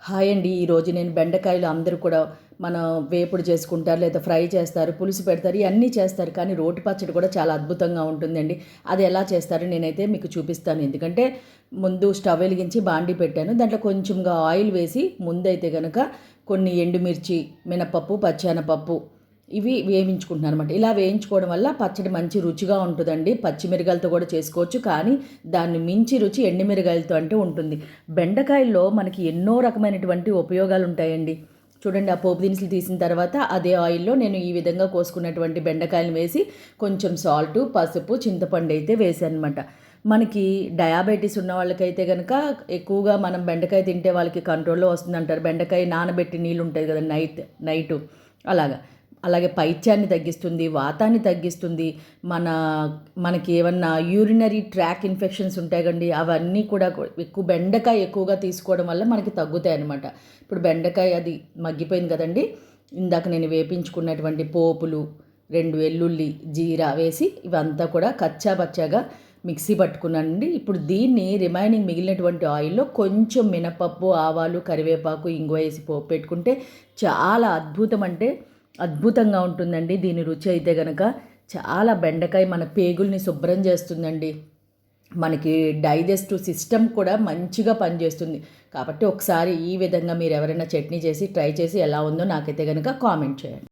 Hi అండి. ఈరోజు నేను బెండకాయలు అందరూ కూడా మనం వేపుడు చేసుకుంటారు, లేదా ఫ్రై చేస్తారు, పులుసు పెడతారు, ఇవన్నీ చేస్తారు. కానీ రోటి పచ్చడి కూడా చాలా అద్భుతంగా ఉంటుందండి. అది ఎలా చేస్తారో నేనైతే మీకు చూపిస్తాను. ఎందుకంటే ముందు స్టవ్ వెలిగించి బాండీ పెట్టాను. దాంట్లో కొంచెంగా ఆయిల్ వేసి ముందైతే కనుక కొన్ని ఎండుమిర్చి, మినపప్పు, పచ్చెనపప్పు ఇవి వేయించుకుంటున్నాను అనమాట. ఇలా వేయించుకోవడం వల్ల పచ్చడి మంచి రుచిగా ఉంటుందండి. పచ్చిమిరకాయలతో కూడా చేసుకోవచ్చు, కానీ దాన్ని మించి రుచి ఎండుమిరకాయలతో అంటే ఉంటుంది. బెండకాయల్లో మనకి ఎన్నో రకమైనటువంటి ఉపయోగాలు ఉంటాయండి. చూడండి, ఆ పోపు దినుసులు తీసిన తర్వాత అదే ఆయిల్లో నేను ఈ విధంగా కోసుకున్నటువంటి బెండకాయలు వేసి కొంచెం సాల్టు, పసుపు, చింతపండు అయితే వేసాను అనమాట. మనకి డయాబెటీస్ ఉన్న వాళ్ళకైతే కనుక ఎక్కువగా మనం బెండకాయ తింటే వాళ్ళకి కంట్రోల్లో వస్తుందంటారు. బెండకాయ నానబెట్టి నీళ్ళు ఉంటాయి కదా నైటు అలాగా. అలాగే పైత్యాన్ని తగ్గిస్తుంది, వాతాన్ని తగ్గిస్తుంది. మన మనకి ఏమన్నా యూరినరీ ట్రాక్ ఇన్ఫెక్షన్స్ ఉంటాయి కండి, అవన్నీ కూడా బెండకాయ ఎక్కువగా తీసుకోవడం వల్ల మనకి తగ్గుతాయి అన్నమాట. ఇప్పుడు బెండకాయ అది మగ్గిపోయింది కదండి. ఇందాక నేను వేపించుకున్నటువంటి పోపులు, 2 వెల్లుల్లి, జీరా వేసి ఇవంతా కూడా కచ్చా పచ్చాగా మిక్సీ పట్టుకున్నానండి. ఇప్పుడు దీన్ని రిమైనింగ్ మిగిలినటువంటి ఆయిల్లో కొంచెం మినపప్పు, ఆవాలు, కరివేపాకు, ఇంగువ వేసి పోపు పెట్టుకుంటే చాలా అద్భుతంగా ఉంటుందండి. దీని రుచి అయితే గనక చాలా బెండకాయ మన పేగుల్ని శుభ్రం చేస్తుందండి. మనకి డైజెస్టివ్ సిస్టమ్ కూడా మంచిగా పనిచేస్తుంది. కాబట్టి ఒకసారి ఈ విధంగా మీరు ఎవరైనా చట్నీ చేసి ట్రై చేసి ఎలా ఉందో నాకైతే కనుక కామెంట్ చేయండి.